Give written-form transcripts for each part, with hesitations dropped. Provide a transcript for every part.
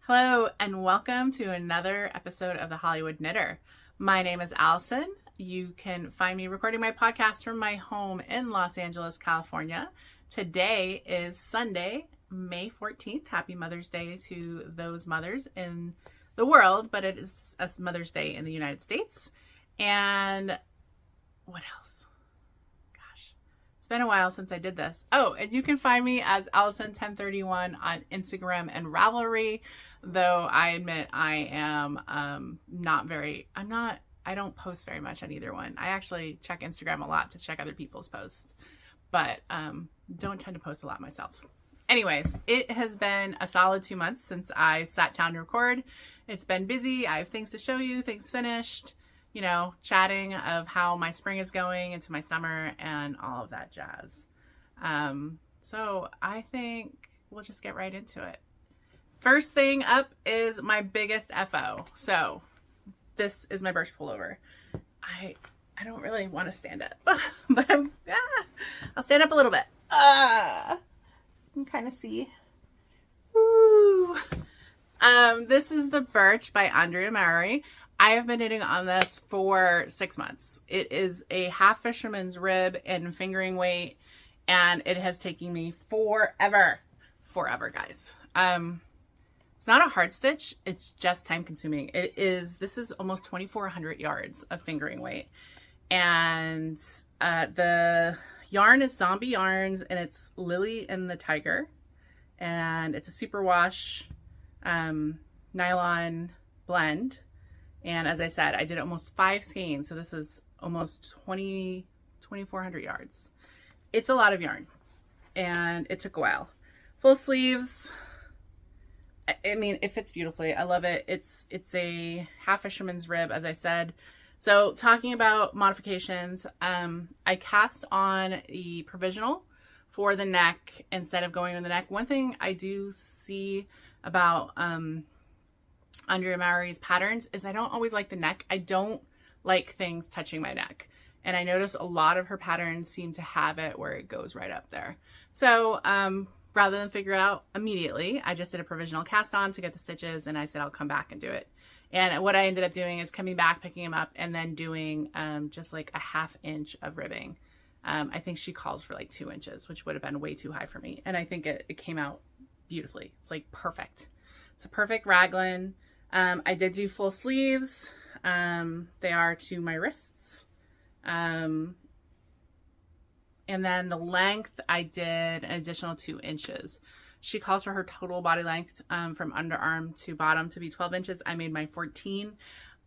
Hello and welcome to another episode of the Hollywood Knitter. My name is Allison. You can find me recording my podcast from my home in Los Angeles, California. Today is Sunday, May 14th. Happy Mother's Day to those mothers in the world, but it is a Mother's Day in the United States. And what else? It's been a while since I did this. Oh, and you can find me as Allison1031 on Instagram and Ravelry, though I admit I am I don't post very much on either one. I actually check Instagram a lot to check other people's posts, but don't tend to post a lot myself. Anyways, it has been a solid 2 months since I sat down to record. It's been busy. I have things to show you, things finished, chatting of how my spring is going into my summer and all of that jazz. So I think we'll just get right into it. First thing up is my biggest FO. So this is my birch pullover. I don't really want to stand up, but I'll stand up a little bit. You can kind of see. Woo. This is the birch by Andrea Mowry. I have been knitting on this for 6 months. It is a half fisherman's rib in fingering weight, and it has taken me forever, guys. It's not a hard stitch. It's just time consuming. This is almost 2,400 yards of fingering weight. And the yarn is Zombie Yarns, and it's Lily and the Tiger. And it's a superwash nylon blend. And as I said, I did almost 5 skeins. So this is almost 2,400 yards. It's a lot of yarn, and it took a while. Full sleeves. I mean, it fits beautifully. I love it. It's a half fisherman's rib, as I said. So talking about modifications, I cast on the provisional for the neck instead of going on the neck. One thing I do see about Andrea Mowry's patterns is I don't always like the neck. I don't like things touching my neck. And I notice a lot of her patterns seem to have it where it goes right up there. So rather than figure it out immediately, I just did a provisional cast on to get the stitches, and I said I'll come back and do it. And what I ended up doing is coming back, picking them up, and then doing just like a 1/2 inch of ribbing. I think she calls for like 2 inches, which would have been way too high for me. And I think it came out beautifully. It's like perfect. It's a perfect raglan. I did do full sleeves. They are to my wrists. And then the length, I did an additional 2 inches. She calls for her total body length from underarm to bottom to be 12 inches. I made mine 14.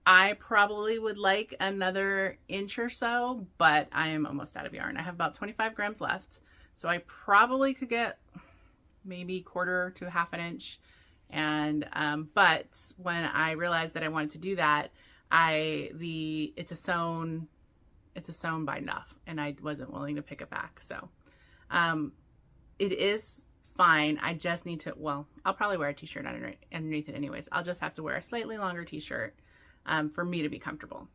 I probably would like another inch or so, but I am almost out of yarn. I have about 25 grams left. So I probably could get maybe 1/4 to 1/2 inch. And but when I realized that I wanted to do that, it's a sewn by Nuff, and I wasn't willing to pick it back. So it is fine. I just need to, well, I'll probably wear a t-shirt underneath it anyways. I'll just have to wear a slightly longer t-shirt for me to be comfortable.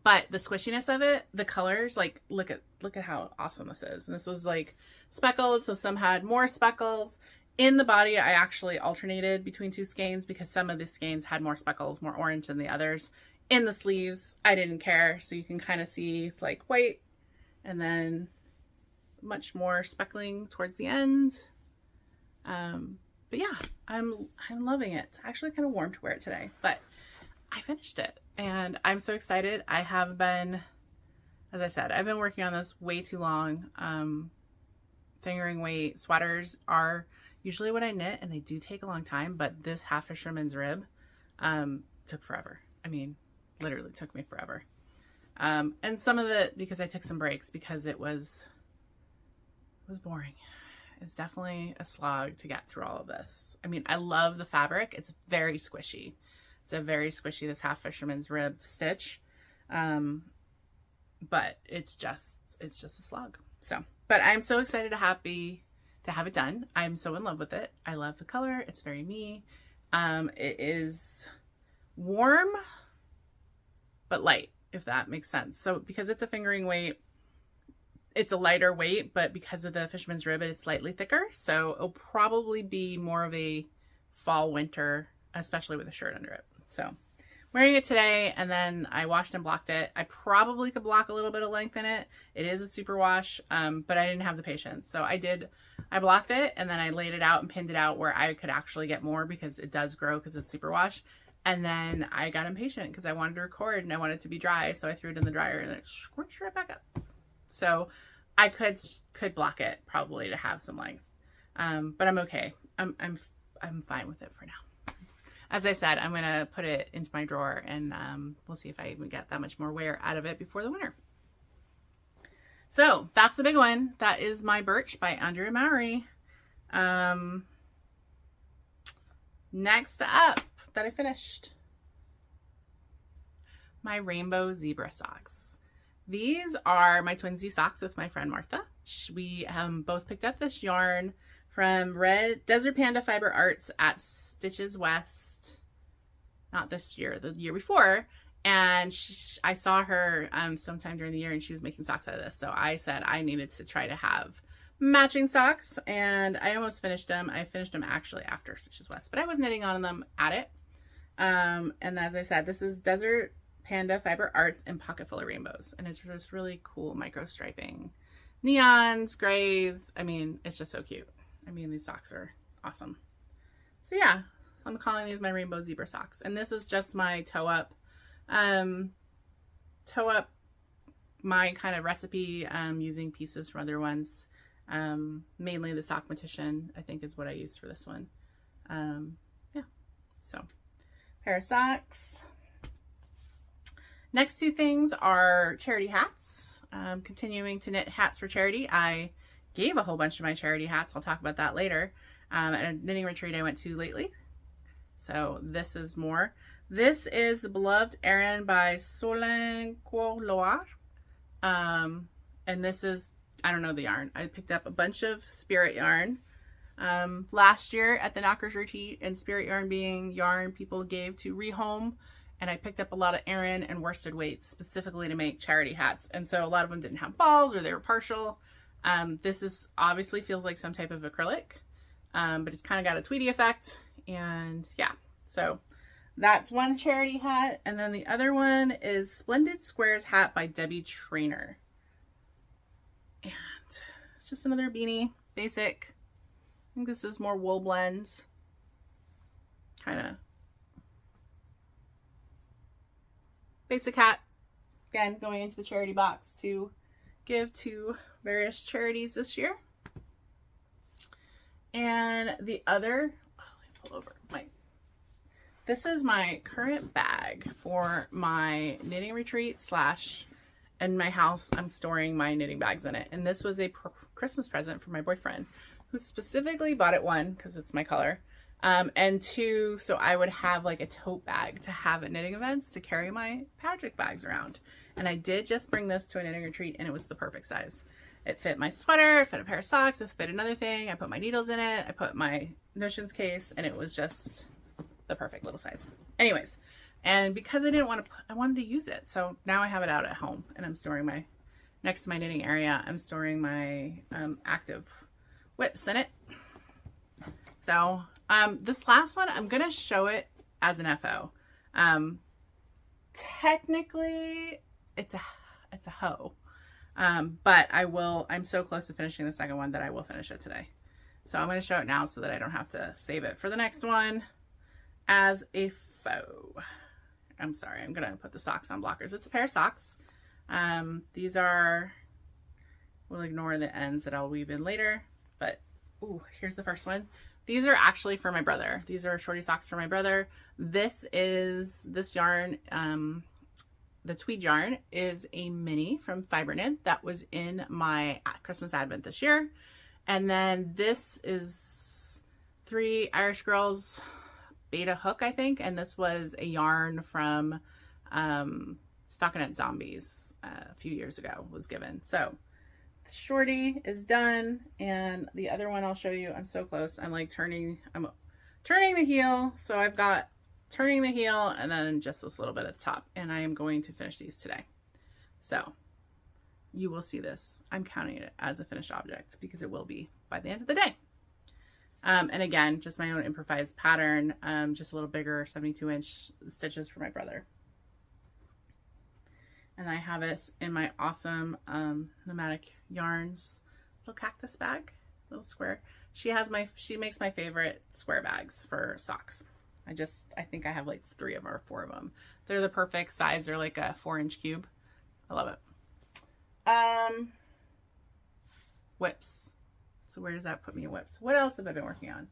But the squishiness of it, the colors, like look at how awesome this is. And this was like speckled, so some had more speckles. In the body, I actually alternated between 2 skeins because some of the skeins had more speckles, more orange than the others. In the sleeves, I didn't care. So you can kind of see it's like white and then much more speckling towards the end. But yeah, I'm loving it. It's actually kind of warm to wear it today, but I finished it and I'm so excited. I have been, as I said, I've been working on this way too long. Fingering weight sweaters are usually what I knit, and they do take a long time, but this half fisherman's rib took forever. I mean, literally took me forever. And some of it because I took some breaks because it was boring. It's definitely a slog to get through all of this. I mean, I love the fabric. It's very squishy. It's a very squishy, this half fisherman's rib stitch. But it's just a slog. So, but I'm so excited to have it done. I'm so in love with it. I love the color. It's very me. It is warm, but light, if that makes sense. So because it's a fingering weight, it's a lighter weight, but because of the fisherman's rib, it is slightly thicker. So it'll probably be more of a fall, winter, especially with a shirt under it. So wearing it today, and then I washed and blocked it. I probably could block a little bit of length in it. It is a super wash, but I didn't have the patience. So I blocked it, and then I laid it out and pinned it out where I could actually get more, because it does grow because it's super wash. And then I got impatient because I wanted to record and I wanted it to be dry. So I threw it in the dryer and it squished right back up. So I could block it probably to have some length. But I'm okay. I'm fine with it for now. As I said, I'm going to put it into my drawer, and we'll see if I even get that much more wear out of it before the winter. So that's the big one. That is my Birch by Andrea Mowry. Next up that I finished, my Rainbow Zebra socks. These are my twinsy socks with my friend Martha. We both picked up this yarn from Red Desert Panda Fiber Arts at Stitches West, not this year, the year before. And I saw her sometime during the year, and she was making socks out of this. So I said I needed to try to have matching socks, and I almost finished them. I finished them actually after Stitches West, but I was knitting on them at it. And as I said, this is Desert Panda Fiber Arts in Pocket Full of Rainbows, and it's just really cool micro striping, neons, grays. I mean, it's just so cute. I mean, these socks are awesome. So yeah, I'm calling these my Rainbow Zebra socks, and this is just my toe up my kind of recipe, using pieces from other ones. Mainly the Sockmatician, I think, is what I used for this one. Yeah, so pair of socks. Next two things are charity hats. Continuing to knit hats for charity. I gave a whole bunch of my charity hats. I'll talk about that later. At a knitting retreat I went to lately. So this is more. This is the Beloved Erin by Solanco Loire. And this is, I don't know the yarn. I picked up a bunch of Spirit yarn last year at the Knockers Retreat, and Spirit yarn being yarn people gave to Rehome. And I picked up a lot of Erin and worsted weights specifically to make charity hats. And so a lot of them didn't have balls, or they were partial. This is obviously feels like some type of acrylic, but it's kind of got a tweedy effect. And yeah, so that's one charity hat. And then the other one is Splendid Squares hat by Debbie Trainer. And it's just another beanie, basic. I think this is more wool blends, kind of basic hat. Again, going into the charity box to give to various charities this year. And the other, let me pull over this is my current bag for my knitting retreat / in my house. I'm storing my knitting bags in it. And this was a Christmas present for my boyfriend, who specifically bought it, one, because it's my color, and two, so I would have like a tote bag to have at knitting events to carry my Patrick bags around. And I did just bring this to a knitting retreat, and it was the perfect size. It fit my sweater, it fit a pair of socks, it fit another thing. I put my needles in it, I put my notions case, and it was just the perfect little size. Anyways, and because I didn't want to, I wanted to use it. So now I have it out at home, and I'm storing next to my knitting area, I'm storing my active whips in it. So this last one, I'm going to show it as an FO. Technically it's a hoe. But I'm so close to finishing the second one that I will finish it today. So I'm going to show it now so that I don't have to save it for the next one as a faux. I'm sorry, I'm going to put the socks on blockers. It's a pair of socks. These are, we'll ignore the ends that I'll weave in later, but ooh, here's the first one. These are actually for my brother. These are shorty socks for my brother. This yarn, the tweed yarn is a mini from Fiber Knit that was in my Christmas Advent this year. And then this is 3 Irish Girls Beta Hook, I think. And this was a yarn from Stockinette Zombies a few years ago was given. So the shorty is done. And the other one I'll show you, I'm so close. I'm turning the heel. So I've got turning the heel and then just this little bit at the top, and I am going to finish these today. So you will see this. I'm counting it as a finished object because it will be by the end of the day. And again, just my own improvised pattern, just a little bigger 72-inch stitches for my brother. And I have it in my awesome Nomadic Yarns little cactus bag, little square. She makes my favorite square bags for socks. I think I have like 3 or 4 of them. They're the perfect size. They're like a 4-inch cube. I love it. Whips. So where does that put me in whips? What else have I been working on?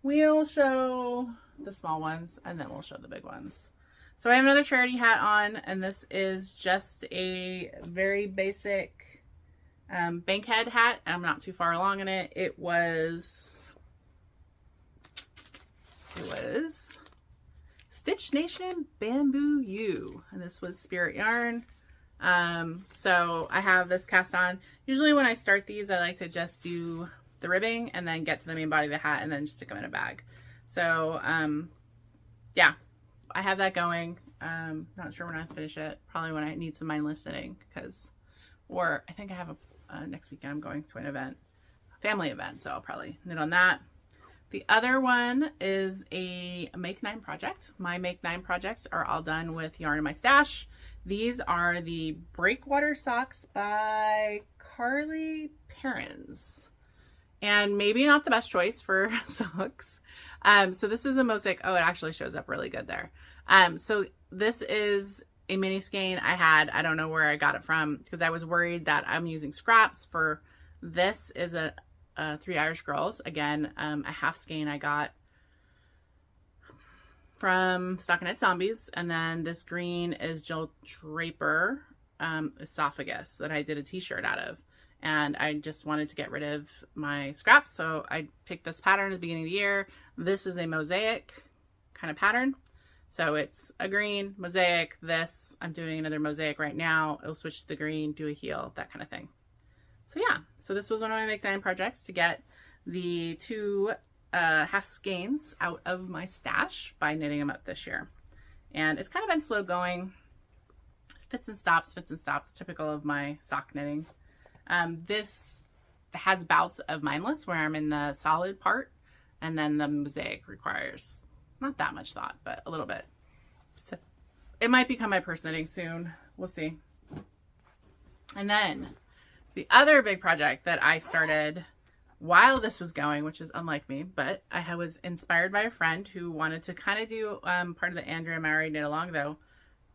We'll show the small ones and then we'll show the big ones. So I have another charity hat on, and this is just a very basic bankhead hat. I'm not too far along in it. It was Stitch Nation Bamboo U, and this was Spirit Yarn. So I have this cast on. Usually when I start these, I like to just do the ribbing and then get to the main body of the hat and then just stick them in a bag. So yeah, I have that going. Not sure when I finish it. Probably when I need some mindless knitting, or I think I have next weekend I'm going to an event, a family event, so I'll probably knit on that. The other one is a Make 9 project. My Make 9 projects are all done with yarn in my stash. These are the Breakwater socks by Carly Perrins. And maybe not the best choice for socks. So this is a mosaic. Oh, it actually shows up really good there. So this is a mini skein I had. I don't know where I got it from because I was worried that I'm using scraps for this. Is a 3 Irish Girls. Again, a half skein I got from Stockinette Zombies. And then this green is Jill Draper Esophagus that I did a t-shirt out of. And I just wanted to get rid of my scraps. So I picked this pattern at the beginning of the year. This is a mosaic kind of pattern. So it's a green mosaic. This, I'm doing another mosaic right now. It'll switch to the green, do a heel, that kind of thing. So yeah, so this was one of my Make 9 projects to get the 2 half skeins out of my stash by knitting them up this year. And it's kind of been slow going. It's fits and stops, typical of my sock knitting. This has bouts of mindless where I'm in the solid part, and then the mosaic requires not that much thought, but a little bit. So it might become my purse knitting soon. We'll see. And then the other big project that I started while this was going, which is unlike me, but I was inspired by a friend who wanted to kind of do part of the Andrea Mowry knit along, though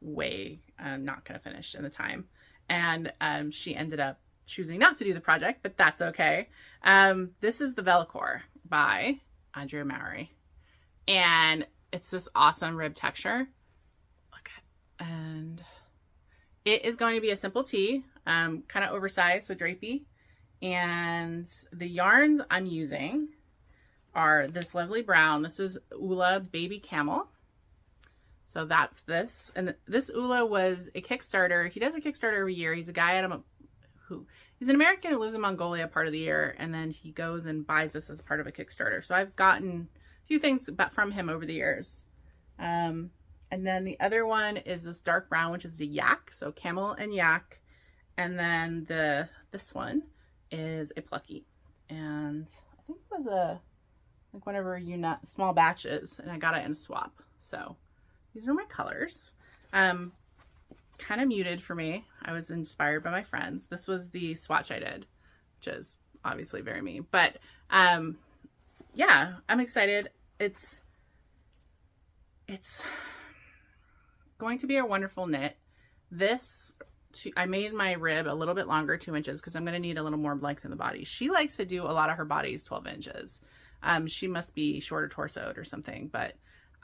not going to finish in the time. And she ended up choosing not to do the project, but that's okay. This is the Velacor by Andrea Mowry. And it's this awesome rib texture. Look at, and it is going to be a simple tee, kind of oversized, so drapey. And the yarns I'm using are this lovely brown. This is Ula Baby Camel. So that's this. And this Ula was a Kickstarter. He does a Kickstarter every year. He's a guy he's an American who lives in Mongolia part of the year. And then he goes and buys this as part of a Kickstarter. So I've gotten a few things from him over the years. And then the other one is this dark brown, which is the yak. So camel and yak. And then this one is a plucky. And I think it was like whenever small batches, and I got it in a swap. So these are my colors. Kind of muted for me. I was inspired by my friends. This was the swatch I did, which is obviously very me. But yeah, I'm excited. It's going to be a wonderful knit. I made my rib a little bit longer, 2 inches, because I'm going to need a little more length in the body. She likes to do a lot of her bodies 12 inches. She must be shorter torsoed or something, but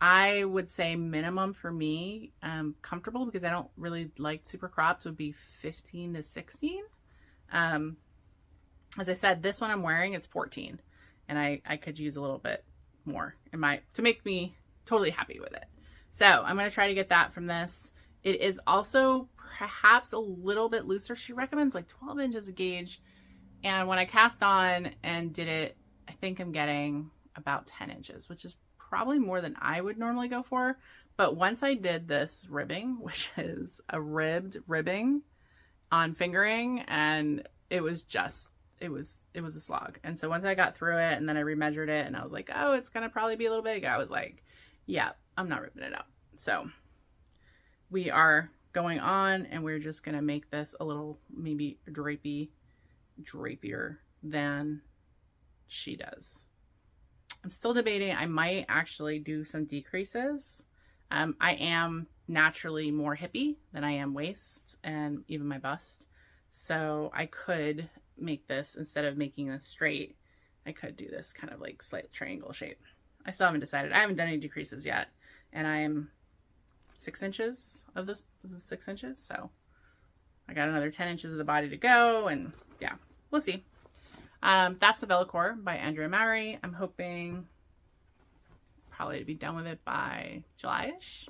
I would say minimum for me, comfortable, because I don't really like super crops, would be 15 to 16. As I said, this one I'm wearing is 14, and I could use a little bit more to make me totally happy with it. So I'm going to try to get that from this. It is also perhaps a little bit looser. She recommends like 12 inches of gauge. And when I cast on and did it, I think I'm getting about 10 inches, which is probably more than I would normally go for. But once I did this ribbing, which is a ribbed ribbing on fingering, and it was it was a slog. And so once I got through it and then I remeasured it and I was like, oh, it's going to probably be a little big. I was like, yeah, I'm not ripping it out. So we are going on and we're just going to make this a little maybe drapier than she does. I'm still debating. I might actually do some decreases. I am naturally more hippie than I am waist and even my bust. So I could make this, instead of making this straight, I could do this kind of like slight triangle shape. I still haven't decided. I haven't done any decreases yet. And I am 6 inches of this. This is 6 inches. So I got another 10 inches of the body to go. And yeah, we'll see. That's the Bellecour by Andrea Mowry. I'm hoping probably to be done with it by July-ish.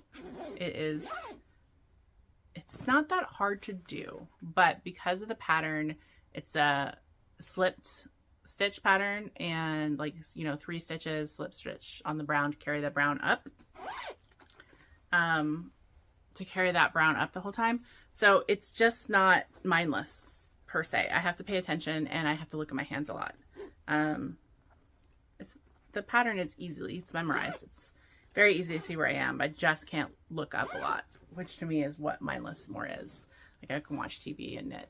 It's not that hard to do, but because of the pattern, it's a slipped stitch pattern and like, you know, 3 stitches, slip stitch on the brown to carry the brown up. To carry that brown up the whole time. So it's just not mindless per se. I have to pay attention and I have to look at my hands a lot. The pattern is it's memorized. It's very easy to see where I am. I just can't look up a lot, which to me is what mindless more is. Like I can watch TV and knit.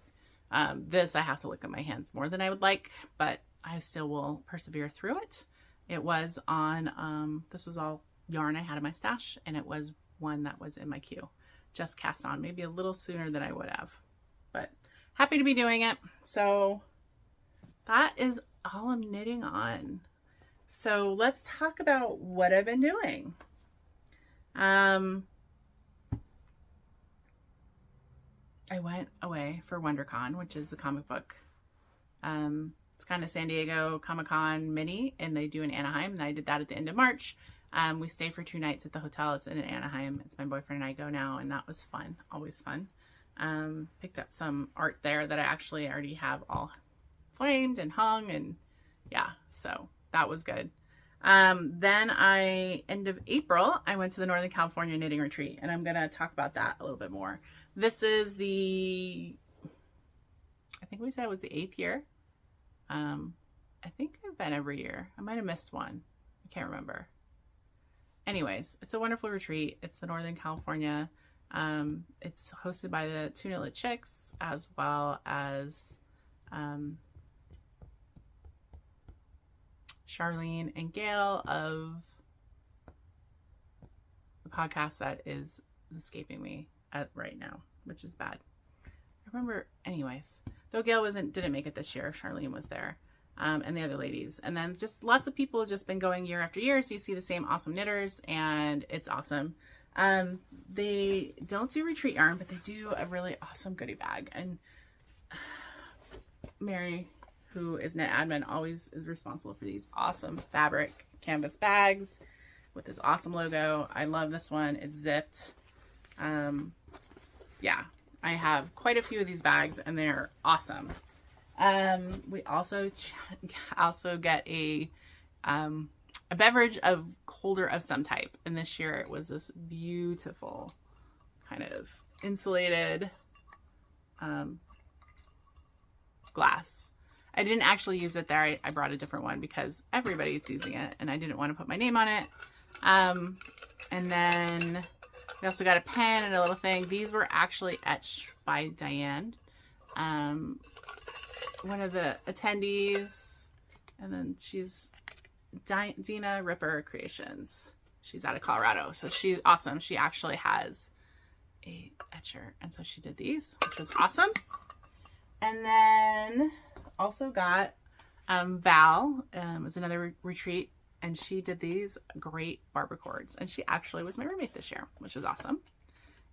This I have to look at my hands more than I would like, but I still will persevere through it. It was on, this was all yarn I had in my stash, and it was one that was in my queue. Just cast on, maybe a little sooner than I would have, but happy to be doing it. So that is all I'm knitting on. So let's talk about what I've been doing. I went away for WonderCon, which is the comic book. It's kind of San Diego Comic-Con mini, and they do in Anaheim, and I did that at the end of March. We stayed for 2 nights at the hotel. It's in Anaheim. It's my boyfriend and I go now, and that was fun. Always fun. Picked up some art there that I actually already have all framed and hung, and yeah, so that was good. Then end of April, I went to the Northern California Knitting Retreat, and I'm going to talk about that a little bit more. This is I think we said it was the 8th year. I think I've been every year. I might have missed one. I can't remember. Anyways, it's a wonderful retreat. It's the Northern California. It's hosted by the Two Knit Lit Chicks, as well as Charlene and Gail of the podcast that is escaping me right now, which is bad. I remember, anyways, though Gail didn't make it this year, Charlene was there, and the other ladies. And then just lots of people have just been going year after year, so you see the same awesome knitters, and it's awesome. They don't do retreat yarn, but they do a really awesome goodie bag. And Mary, who is knit admin, always is responsible for these awesome fabric canvas bags with this awesome logo. I love this one. It's zipped. Yeah, I have quite a few of these bags, and they're awesome. We also get a beverage holder of some type, and this year it was this beautiful kind of insulated glass. I didn't actually use it there. I brought a different one because everybody's using it, and I didn't want to put my name on it. And then we also got a pen and a little thing. These were actually etched by Diane, one of the attendees, and then she's Dina Ripper Creations. She's out of Colorado, so she's awesome. She actually has a etcher, and so she did these, which was awesome. And then also got Val, was another retreat, and she did these great barber cords, and she actually was my roommate this year, which is awesome.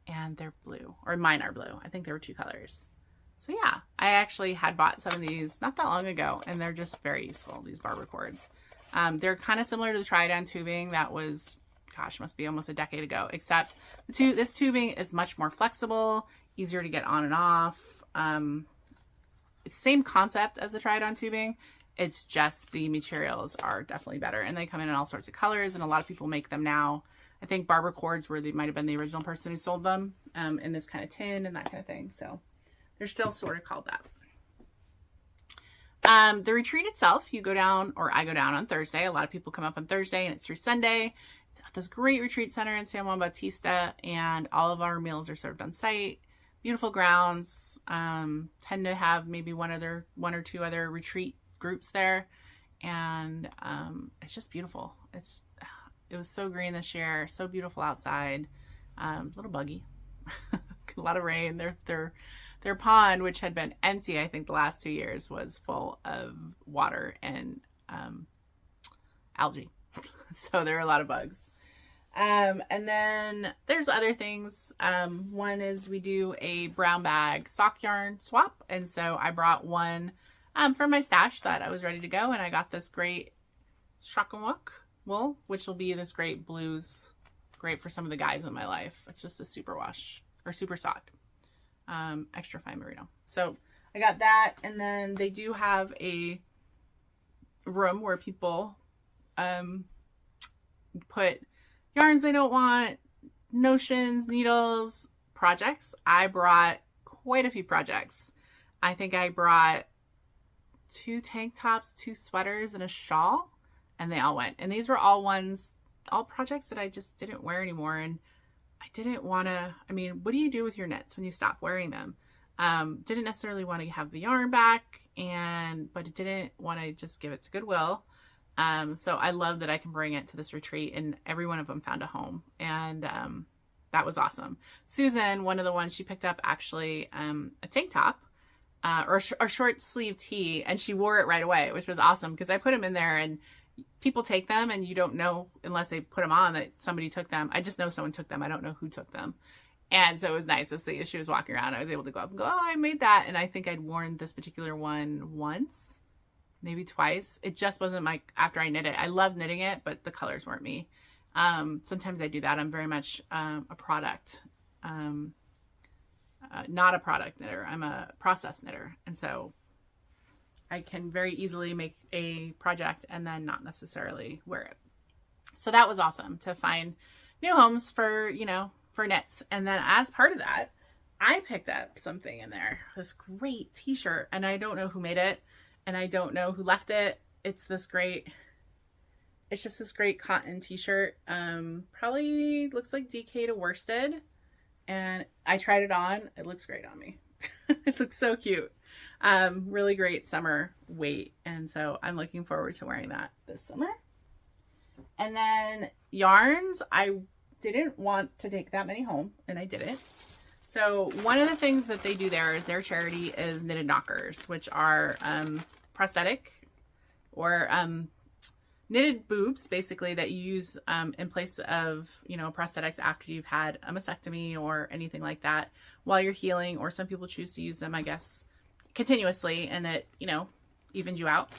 And they're blue, or mine are blue. I think there were 2 colors. So yeah, I actually had bought some of these not that long ago, and they're just very useful, these barber cords. They're kind of similar to the Tridon tubing that was, gosh, must be almost a decade ago, except this tubing is much more flexible, easier to get on and off. It's the same concept as the Tridon tubing. It's just the materials are definitely better, and they come in all sorts of colors, and a lot of people make them now. I think barber cords might have been the original person who sold them in this kind of tin and that kind of thing. So they're still sort of called that. The retreat itself, you go down, or I go down on Thursday. A lot of people come up on Thursday and it's through Sunday. It's at this great retreat center in San Juan Bautista, and all of our meals are served on site. Beautiful grounds. Tend to have maybe one or two other retreat groups there, and it's just beautiful. It was so green this year, so beautiful outside. A little buggy, a lot of rain. Their pond, which had been empty, I think the last 2 years, was full of water and algae. So there are a lot of bugs. And then there's other things. One is we do a brown bag sock yarn swap. And so I brought one from my stash that I was ready to go. And I got this great Shakawuk wool, which will be this great blues, great for some of the guys in my life. It's just a super wash or super sock, extra fine merino. So I got that. And then they do have a room where people put yarns they don't want, notions, needles, projects. I brought quite a few projects. I think I brought 2 tank tops, 2 sweaters, and a shawl, and they all went. And these were all projects that I just didn't wear anymore. And I didn't want to, I mean, what do you do with your knits when you stop wearing them? Didn't necessarily want to have the yarn back, but didn't want to just give it to Goodwill. So I love that I can bring it to this retreat, and every one of them found a home, and that was awesome. Susan, one of the ones she picked up, actually a tank top or a short sleeve tee, and she wore it right away, which was awesome because I put them in there, and people take them and you don't know unless they put them on that somebody took them. I just know someone took them. I don't know who took them. And so it was nice to see as she was walking around, I was able to go up and go, oh, I made that. And I think I'd worn this particular one once, maybe twice. It just wasn't after I knit it. I love knitting it, but the colors weren't me. Sometimes I do that. I'm very much a product, not a product knitter. I'm a process knitter. And so I can very easily make a project and then not necessarily wear it. So that was awesome to find new homes for, for knits. And then as part of that, I picked up something in there, this great t-shirt, and I don't know who made it. And I don't know who left it. It's just this great cotton t-shirt. Probably looks like DK to worsted. And I tried it on. It looks great on me. It looks so cute. Really great summer weight. And so I'm looking forward to wearing that this summer. And then yarns, I didn't want to take that many home, and I didn't. So one of the things that they do there is their charity is knitted knockers, which are prosthetic or knitted boobs, basically, that you use in place of, prosthetics after you've had a mastectomy or anything like that while you're healing, or some people choose to use them, I guess, continuously, and it, evens you out.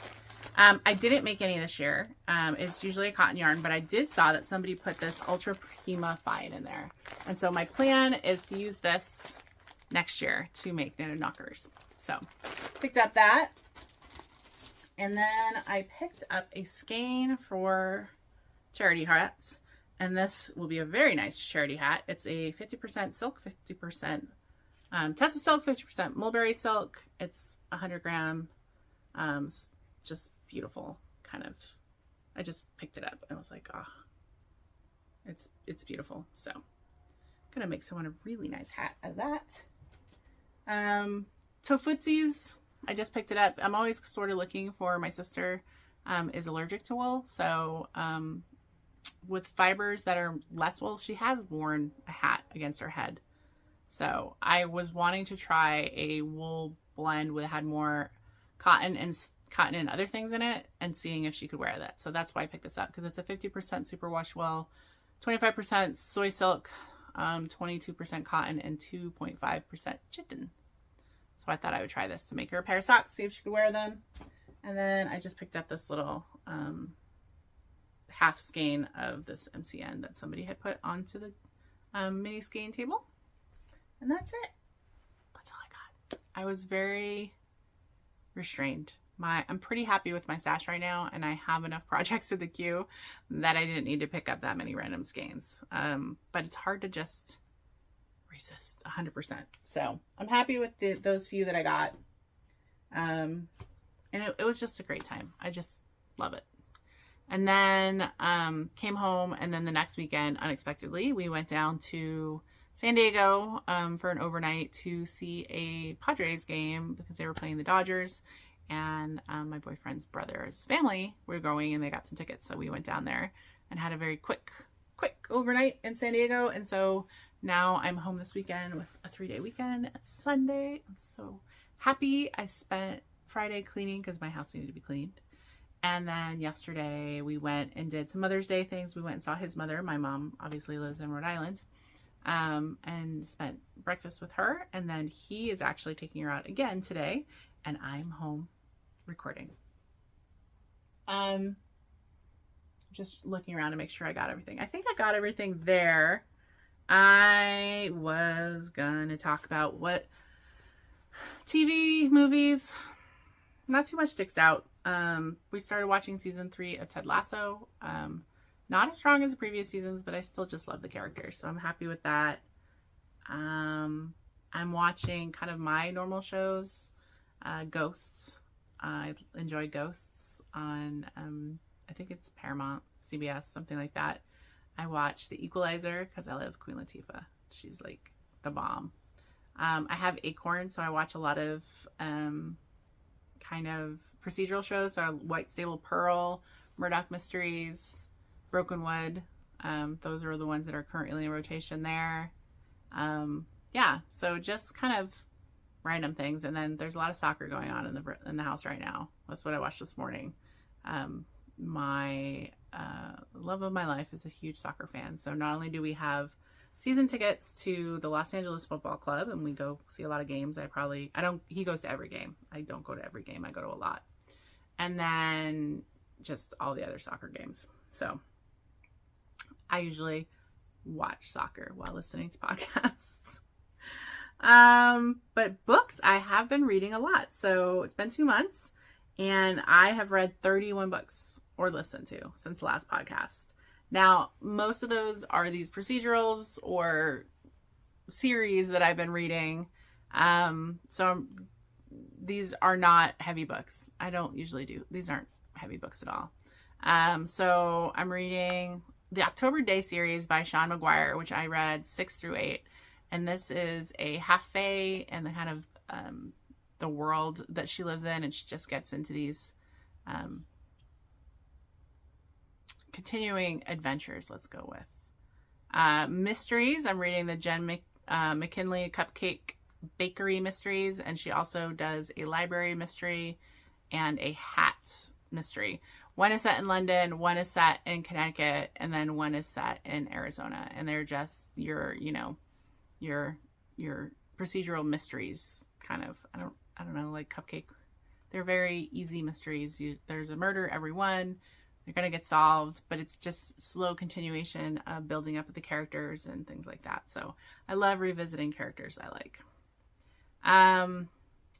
I didn't make any this year. It's usually a cotton yarn, but I saw that somebody put this Ultra Prima Fine in there. And so my plan is to use this next year to make knitted knockers. So picked up that. And then I picked up a skein for charity hats. And this will be a very nice charity hat. It's a 50% silk, 50% Tessa silk, 50% mulberry silk. It's 100 gram. Just beautiful, kind of. I just picked it up and I was like, oh, it's beautiful. So I'm gonna make someone a really nice hat out of that. Tofootsies, I just picked it up. I'm always sort of looking for, my sister is allergic to wool, so with fibers that are less wool, she has worn a hat against her head. So I was wanting to try a wool blend that had more cotton and other things in it, and seeing if she could wear that. So that's why I picked this up, because it's a 50% superwash wool, 25% soy silk, 22% cotton, and 2.5% chitin. So I thought I would try this to make her a pair of socks, see if she could wear them. And then I just picked up this little half skein of this MCN that somebody had put onto the mini skein table. And that's it. That's all I got. I was very restrained. I'm pretty happy with my stash right now, and I have enough projects in the queue that I didn't need to pick up that many random skeins. But it's hard to just resist 100%. So I'm happy with those few that I got. And it was just a great time. I just love it. And then came home, and then the next weekend, unexpectedly, we went down to San Diego for an overnight to see a Padres game because they were playing the Dodgers. And my boyfriend's brother's family were going, and they got some tickets. So we went down there and had a very quick overnight in San Diego. And so now I'm home this weekend with a 3-day weekend. It's Sunday. I'm so happy. I spent Friday cleaning because my house needed to be cleaned. And then yesterday we went and did some Mother's Day things. We went and saw his mother. My mom obviously lives in Rhode Island. And spent breakfast with her. And then he is actually taking her out again today. And I'm home recording. Just looking around to make sure I got everything. I think I got everything there. I was gonna talk about what TV, movies, not too much sticks out. We started watching season 3 of Ted Lasso. Not as strong as the previous seasons, but I still just love the characters, so I'm happy with that. I'm watching kind of my normal shows. Ghosts. I enjoy Ghosts on, I think it's Paramount, CBS, something like that. I watch The Equalizer because I love Queen Latifah. She's like the bomb. I have Acorn, so I watch a lot of kind of procedural shows. So White Stable Pearl, Murdoch Mysteries, Brokenwood. Those are the ones that are currently in rotation there. Yeah, so just kind of random things. And then there's a lot of soccer going on in the house right now. That's what I watched this morning. My love of my life is a huge soccer fan. So not only do we have season tickets to the Los Angeles Football Club, and we go see a lot of games. He goes to every game. I don't go to every game. I go to a lot. And then just all the other soccer games. So I usually watch soccer while listening to podcasts. But books, I have been reading a lot. So it's been 2 months and I have read 31 books or listened to since the last podcast. Now, most of those are these procedurals or series that I've been reading. These are not heavy books. I don't usually do. These aren't heavy books at all. So I'm reading the October Daye series by Sean McGuire, which I read 6 through 8. And this is a half-fae and the kind of the world that she lives in. And she just gets into these continuing adventures, let's go with. Mysteries, I'm reading the Jen McKinley Cupcake Bakery mysteries, and she also does a library mystery and a hat mystery. One is set in London, one is set in Connecticut, and then one is set in Arizona. And they're just your procedural mysteries, kind of. I don't know, like Cupcake. They're very easy mysteries. There's a murder every one. They're going to get solved, but it's just slow continuation of building up the characters and things like that. So I love revisiting characters I like. I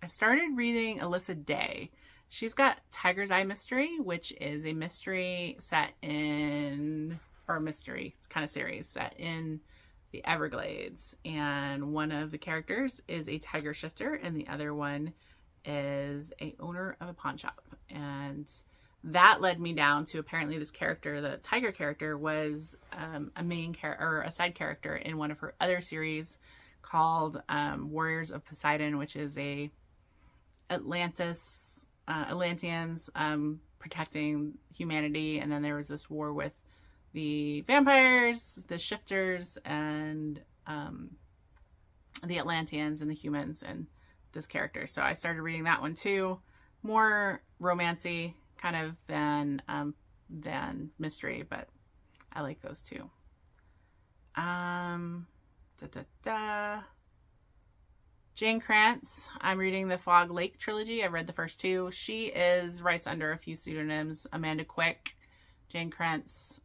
started reading Alyssa Day. She's got Tiger's Eye Mystery, which is a mystery set in, or mystery, it's kind of series set in the Everglades. And one of the characters is a tiger shifter, and the other one is a owner of a pawn shop. And that led me down to apparently this character, the tiger character, was a main character or a side character in one of her other series called Warriors of Poseidon, which is a Atlanteans protecting humanity. And then there was this war with the vampires, the shifters, and the Atlanteans and the humans and this character. So I started reading that one too. More romancy kind of than mystery, but I like those too. Jane Krantz, I'm reading the Fog Lake trilogy. I've read the first 2. She writes under a few pseudonyms. Amanda Quick, Jane Krantz.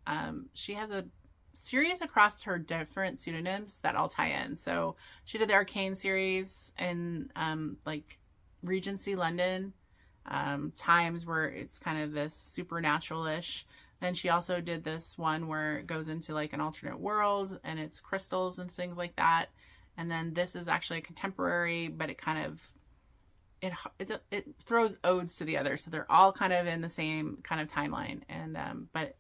She has a series across her different pseudonyms that all tie in. So she did the Arcane series in like Regency London, times where it's kind of this supernatural-ish. Then she also did this one where it goes into like an alternate world and it's crystals and things like that. And then this is actually a contemporary, but it kind of it throws odes to the others, so they're all kind of in the same kind of timeline, and but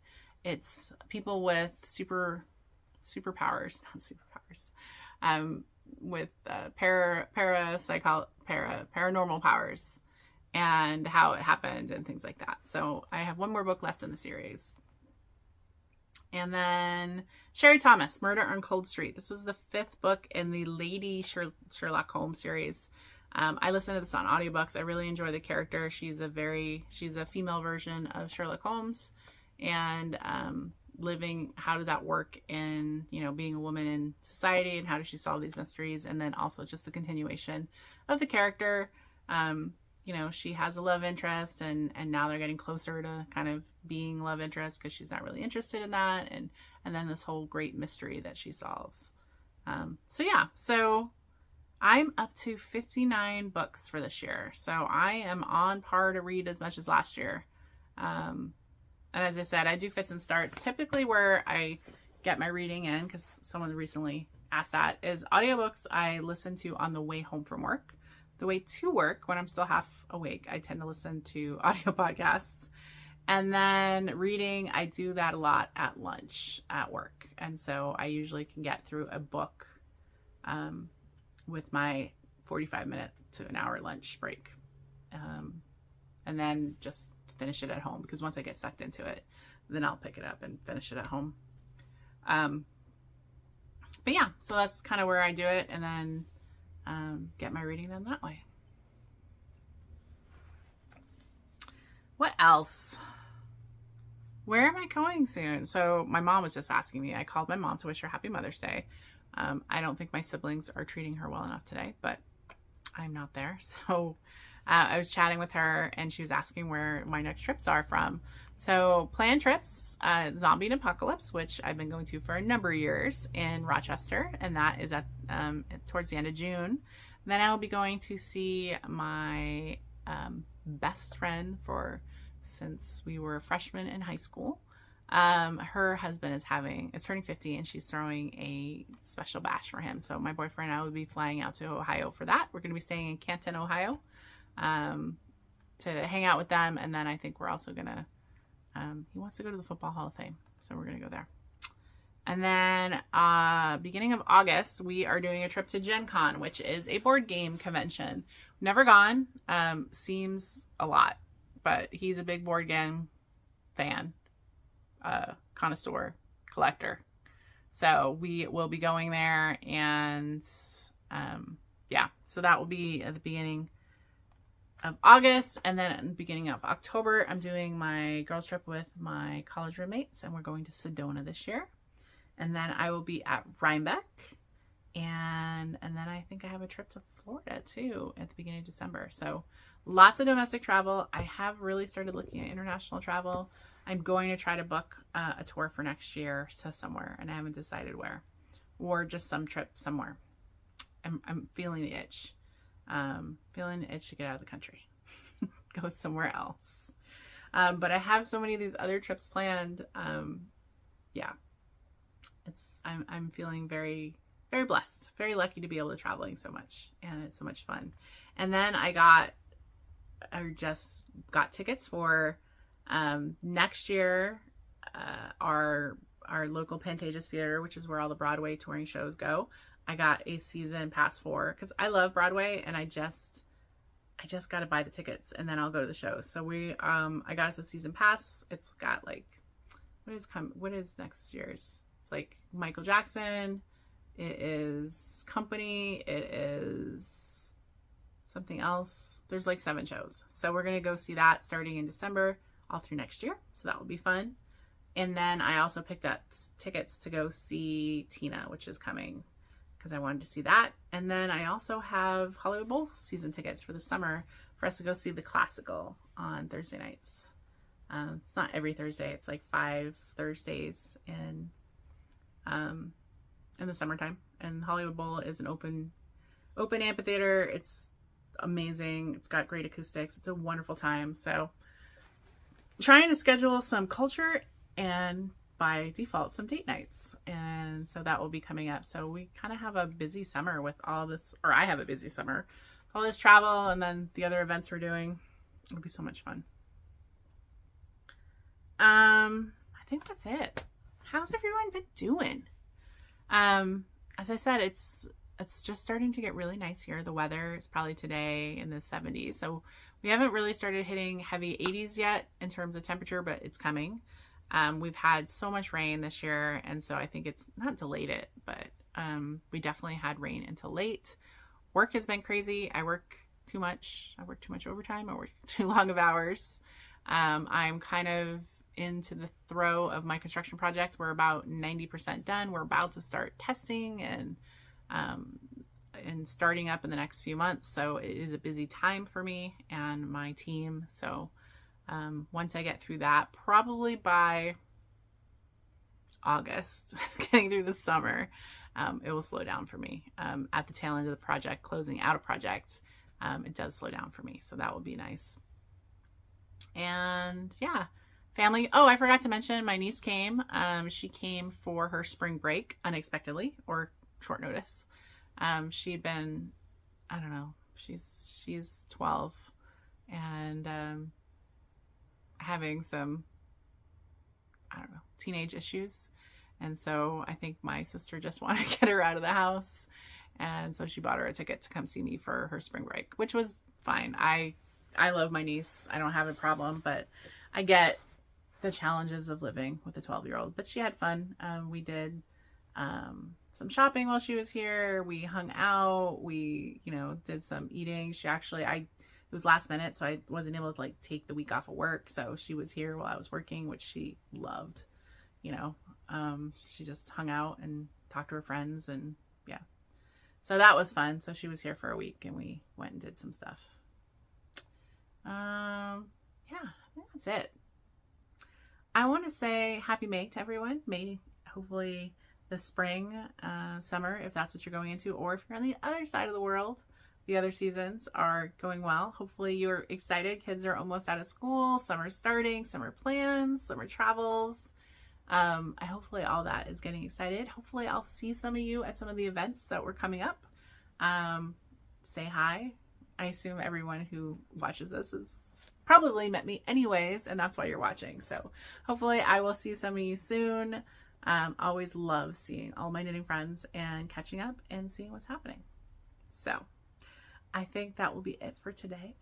it's people with superpowers, not superpowers, with paranormal powers, and how it happened and things like that. So I have one more book left in the series. And then Sherry Thomas, Murder on Cold Street. This was the 5th book in the Lady Sherlock Holmes series. I listened to this on audiobooks. I really enjoy the character. She's a female version of Sherlock Holmes, and how did that work in, being a woman in society, and how does she solve these mysteries? And then also just the continuation of the character. She has a love interest, and now they're getting closer to kind of being love interest because she's not really interested in that. And then this whole great mystery that she solves. So I'm up to 59 books for this year. So I am on par to read as much as last year. And as I said, I do fits and starts. Typically where I get my reading in, because someone recently asked that, is audiobooks I listen to on the way home from work. The way to work, when I'm still half awake, I tend to listen to audio podcasts. And then reading, I do that a lot at lunch at work. And so I usually can get through a book with my 45-minute to an hour lunch break. And then just finish it at home, because once I get sucked into it, then I'll pick it up and finish it at home. But yeah, so that's kind of where I do it, and then get my reading done that way. What else? Where am I going soon? So my mom was just asking me. I called my mom to wish her happy Mother's Day. I don't think my siblings are treating her well enough today, but I'm not there. So I was chatting with her, and she was asking where my next trips are from. So planned trips, Zombie and Apocalypse, which I've been going to for a number of years in Rochester, and that is at towards the end of June. Then I will be going to see my best friend since we were freshmen in high school. Her husband is turning 50, and she's throwing a special bash for him. So my boyfriend and I will be flying out to Ohio for that. We're going to be staying in Canton, Ohio, to hang out with them. And then I think we're also going to, he wants to go to the Football Hall of Fame, so we're going to go there. And then, beginning of August, we are doing a trip to Gen Con, which is a board game convention. Never gone, seems a lot, but he's a big board game fan, connoisseur, collector. So we will be going there, and yeah, so that will be at the beginning of August. And then at the beginning of October, I'm doing my girls trip with my college roommates, and we're going to Sedona this year. And then I will be at Rhinebeck, and then I think I have a trip to Florida too at the beginning of December. So lots of domestic travel. I have really started looking at international travel. I'm going to try to book a tour for next year to somewhere, and I haven't decided where, or just some trip somewhere. I'm feeling the itch. Feeling the itch to get out of the country, go somewhere else. But I have so many of these other trips planned. Yeah, I'm feeling very, very blessed, very lucky to be able to traveling so much, and it's so much fun. And then I just got tickets for next year, our local Pantages Theater, which is where all the Broadway touring shows go. I got a season pass for, because I love Broadway, and I just got to buy the tickets, and then I'll go to the shows. So I got us a season pass. It's got like, what is next year's? It's like Michael Jackson. It is Company. It is something else. There's like 7 shows. So we're going to go see that starting in December all through next year. So that will be fun. And then I also picked up tickets to go see Tina, which is coming, because I wanted to see that. And then I also have Hollywood Bowl season tickets for the summer for us to go see the Classical on Thursday nights. It's not every Thursday. It's like 5 Thursdays in the summertime. And Hollywood Bowl is an open amphitheater. It's amazing. It's got great acoustics. It's a wonderful time. So trying to schedule some culture and by default some date nights, and so that will be coming up. So we kind of have a busy summer with all this, or I have a busy summer all this travel and then the other events we're doing. It'll be so much fun. I think that's it. How's everyone been doing? As I said, it's just starting to get really nice here. The weather is probably today in the 70s. So we haven't really started hitting heavy 80s yet in terms of temperature, but it's coming. We've had so much rain this year, and so I think it's not delayed it, but we definitely had rain until late. Work has been crazy. I work too much. I work too much overtime. I work too long of hours. I'm kind of into the throe of my construction project. We're about 90% done. We're about to start testing and starting up in the next few months. So it is a busy time for me and my team. So once I get through that, probably by August, getting through the summer, it will slow down for me. At the tail end of the project, closing out a project, it does slow down for me. So that will be nice. And yeah, family. Oh, I forgot to mention my niece came. She came for her spring break unexpectedly, or short notice. She had been, I don't know, she's 12 and having some, I don't know, teenage issues. And so I think my sister just wanted to get her out of the house. And so she bought her a ticket to come see me for her spring break, which was fine. I love my niece. I don't have a problem, but I get the challenges of living with a 12-year-old. But she had fun. We did some shopping while she was here. We hung out. We, did some eating. It was last minute, so I wasn't able to take the week off of work. So she was here while I was working, which she loved. She just hung out and talked to her friends, and yeah. So that was fun. So she was here for a week and we went and did some stuff. Yeah, I think that's it. I want to say happy May to everyone. May, hopefully the spring, summer, if that's what you're going into, or if you're on the other side of the world, the other seasons are going well. Hopefully you're excited. Kids are almost out of school. Summer's starting, summer plans, summer travels. Hopefully all that is getting excited. Hopefully I'll see some of you at some of the events that were coming up. Say hi. I assume everyone who watches this has probably met me anyways, and that's why you're watching. So hopefully I will see some of you soon. Always love seeing all my knitting friends and catching up and seeing what's happening. So I think that will be it for today.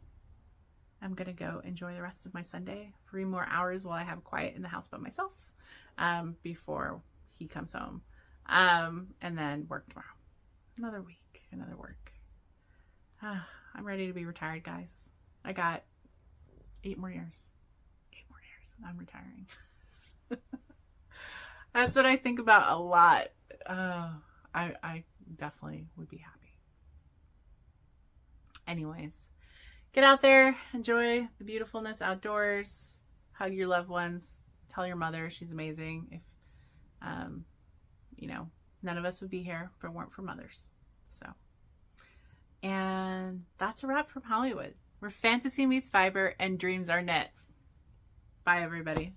I'm going to go enjoy the rest of my Sunday. 3 more hours while I have quiet in the house by myself, before he comes home. And then work tomorrow. Another week, another work. I'm ready to be retired, guys. I got 8 more years. 8 more years and I'm retiring. That's what I think about a lot. I definitely would be happy. Anyways, get out there, enjoy the beautifulness outdoors, hug your loved ones, tell your mother she's amazing. If, none of us would be here if it weren't for mothers. So, and that's a wrap from Hollywood, where fantasy meets fiber and dreams are knit. Bye, everybody.